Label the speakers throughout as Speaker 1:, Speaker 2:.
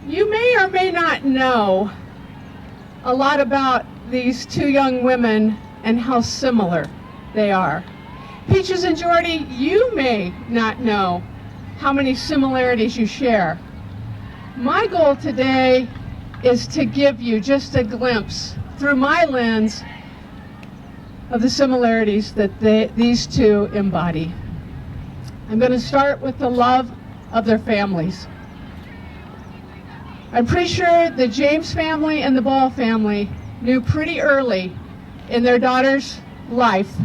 Speaker 1: You may or may not know a lot about these two young women and how similar they are. Peaches and Jordy, you may not know how many similarities you share. My goal today is to give you just a glimpse through my lens of the similarities that these two embody. I'm going to start with the love of their families. I'm pretty sure the James family and the Bahl family knew pretty early in their daughter's life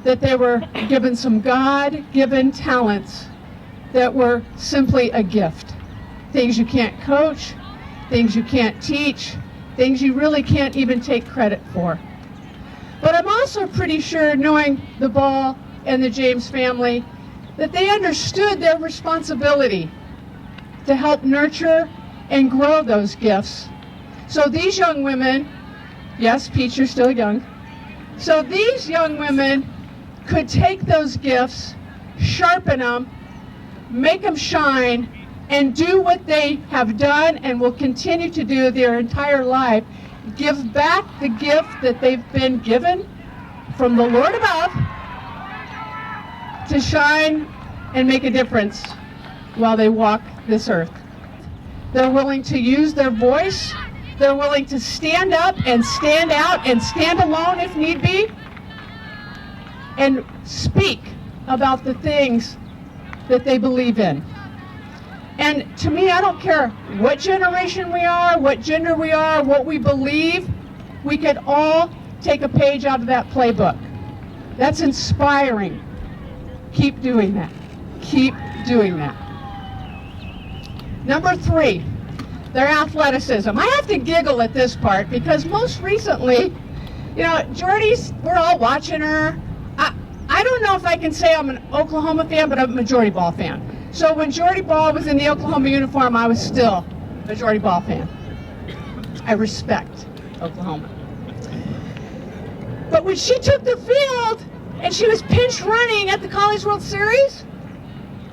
Speaker 1: that they were given some God-given talents that were simply a gift. Things you can't coach, things you can't teach, things you really can't even take credit for. But I'm also pretty sure, knowing the Bahl and the James family, that they understood their responsibility to help nurture and grow those gifts. So these young women, yes, Peach, you're still young, so these young women could take those gifts, sharpen them, make them shine, and do what they have done and will continue to do their entire life, give back the gift that they've been given from the Lord above to shine and make a difference while they walk this earth. They're willing to use their voice. They're willing to stand up and stand out and stand alone if need be, and speak about the things that they believe in. And to me, I don't care what generation we are, what gender we are, what we believe, we could all take a page out of that playbook. That's inspiring. Keep doing that. Keep doing that. Number 3, their athleticism. I have to giggle at this part because most recently, you know, Jordy's, we're all watching her. I don't know if I can say I'm an Oklahoma fan, but I'm a Jordy Bahl fan. So when Jordy Bahl was in the Oklahoma uniform, I was still a Jordy Bahl fan. I respect Oklahoma. But when she took the field and she was pinch running at the College World Series,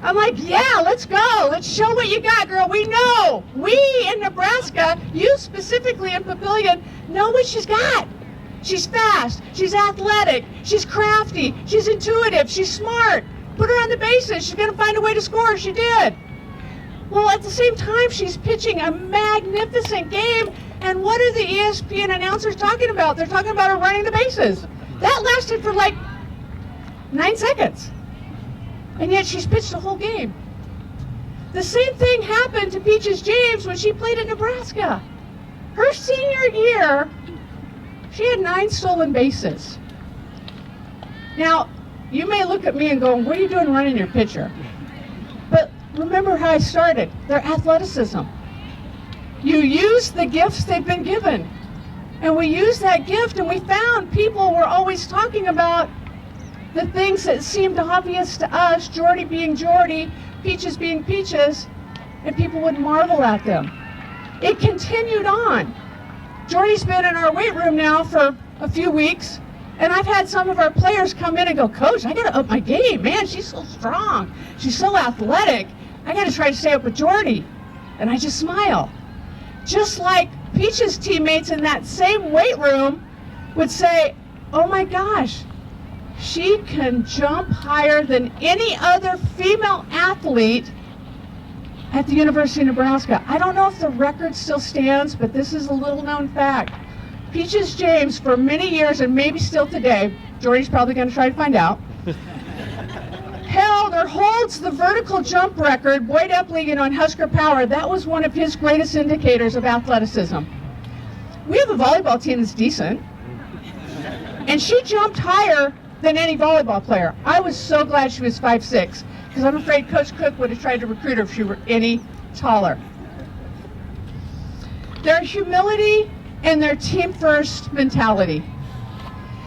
Speaker 1: I'm like, yeah, let's go. Let's show what you got, girl. We know. We in Nebraska, you specifically in Papillion, know what she's got. She's fast. She's athletic. She's crafty. She's intuitive. She's smart. Put her on the bases. She's going to find a way to score. She did. Well, at the same time, she's pitching a magnificent game. And what are the ESPN announcers talking about? They're talking about her running the bases. That lasted for like 9 seconds. And yet she's pitched the whole game. The same thing happened to Peaches James when she played at Nebraska. Her senior year, she had 9 stolen bases. Now, you may look at me and go, what are you doing running your pitcher? But remember how I started, their athleticism. You use the gifts they've been given. And we used that gift and we found people were always talking about the things that seemed obvious to us, Jordy being Jordy, Peaches being Peaches, and people would marvel at them. It continued on. Jordy's been in our weight room now for a few weeks, and I've had some of our players come in and go, Coach, I gotta up my game, man, she's so strong, she's so athletic, I gotta try to stay up with Jordy. And I just smile. Just like Peaches' teammates in that same weight room would say, oh my gosh, she can jump higher than any other female athlete at the University of Nebraska. I don't know if the record still stands, but this is a little known fact. Peaches James, for many years, and maybe still today, Jordy's probably going to try to find out, held or holds the vertical jump record, Boyd Epling on Husker Power. That was one of his greatest indicators of athleticism. We have a volleyball team that's decent, and she jumped higher than any volleyball player. I was so glad she was 5'6", because I'm afraid Coach Cook would have tried to recruit her if she were any taller. Their humility and their team-first mentality.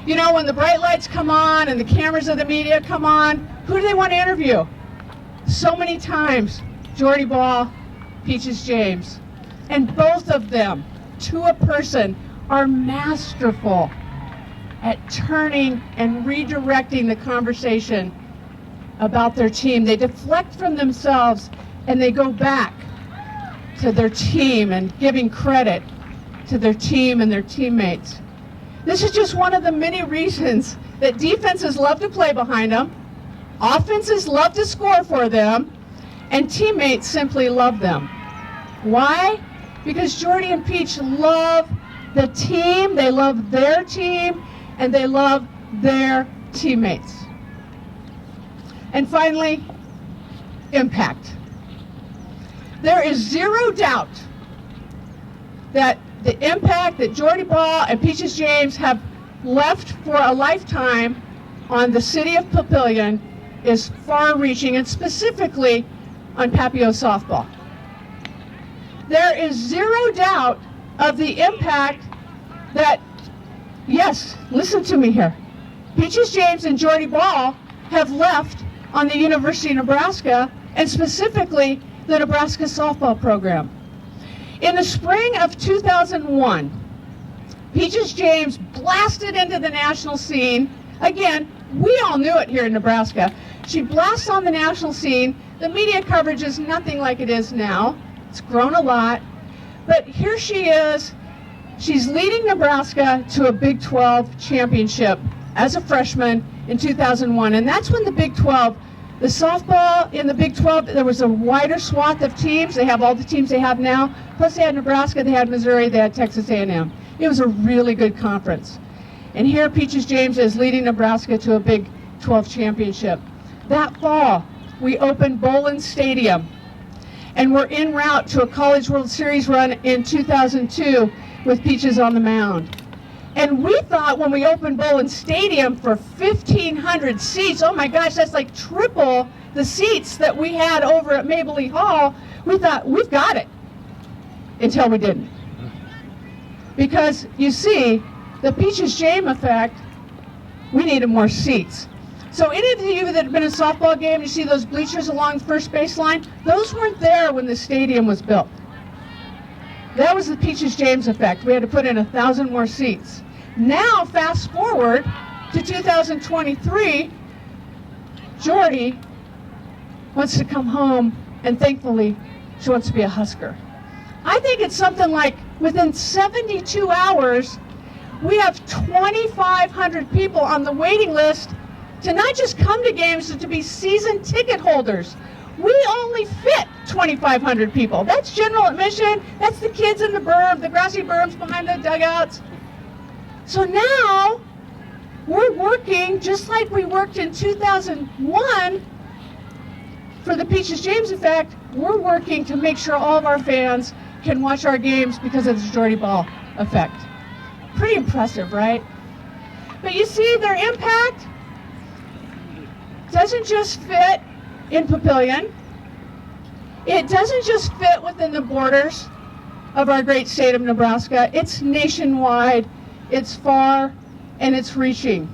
Speaker 1: You know, when the bright lights come on and the cameras of the media come on, who do they want to interview? So many times, Jordy Bahl, Peaches James. And both of them, to a person, are masterful at turning and redirecting the conversation about their team. They deflect from themselves and they go back to their team and giving credit to their team and their teammates. This is just one of the many reasons that defenses love to play behind them, offenses love to score for them, and teammates simply love them. Why? Because Jordy and Peach love the team, they love their team, and they love their teammates. And finally, impact. There is zero doubt that the impact that Jordy Bahl and Peaches James have left for a lifetime on the city of Papillion is far-reaching, and specifically on Papio softball. There is zero doubt of the impact that, yes, listen to me here, Peaches James and Jordy Bahl have left on the University of Nebraska, and specifically the Nebraska softball program. In the spring of 2001, Peaches James blasted into the national scene. Again, we all knew it here in Nebraska. She blasts on the national scene. The media coverage is nothing like it is now. It's grown a lot. But here she is. She's leading Nebraska to a Big 12 championship as a freshman in 2001. And that's when the Big 12, the softball in the Big 12, there was a wider swath of teams. They have all the teams they have now. Plus they had Nebraska, they had Missouri, they had Texas A&M. It was a really good conference. And here Peaches James is leading Nebraska to a Big 12 championship. That fall, we opened Boland Stadium, and we're en route to a College World Series run in 2002 with Peaches on the mound. And we thought when we opened Boland Stadium for 1,500 seats, oh my gosh, that's like triple the seats that we had over at Mabley Hall. We thought, we've got it, until we didn't. Because you see, the Peaches James effect, we needed more seats. So any of you that have been in a softball game, you see those bleachers along first baseline, those weren't there when the stadium was built. That was the Peaches James effect. We had to put in 1,000 more seats. Now, fast forward to 2023, Jordy wants to come home, and thankfully, she wants to be a Husker. I think it's something like within 72 hours, we have 2,500 people on the waiting list to not just come to games, but to be season ticket holders. We only fit 2,500 people. That's general admission. That's the kids in the berm, the grassy berms behind the dugouts. So now we're working just like we worked in 2001 for the Peaches James effect. We're working to make sure all of our fans can watch our games because of the Jordy Bahl effect. Pretty impressive, right? But you see, their impact doesn't just fit in Papillion. It doesn't just fit within the borders of our great state of Nebraska. It's nationwide, it's far, and it's reaching.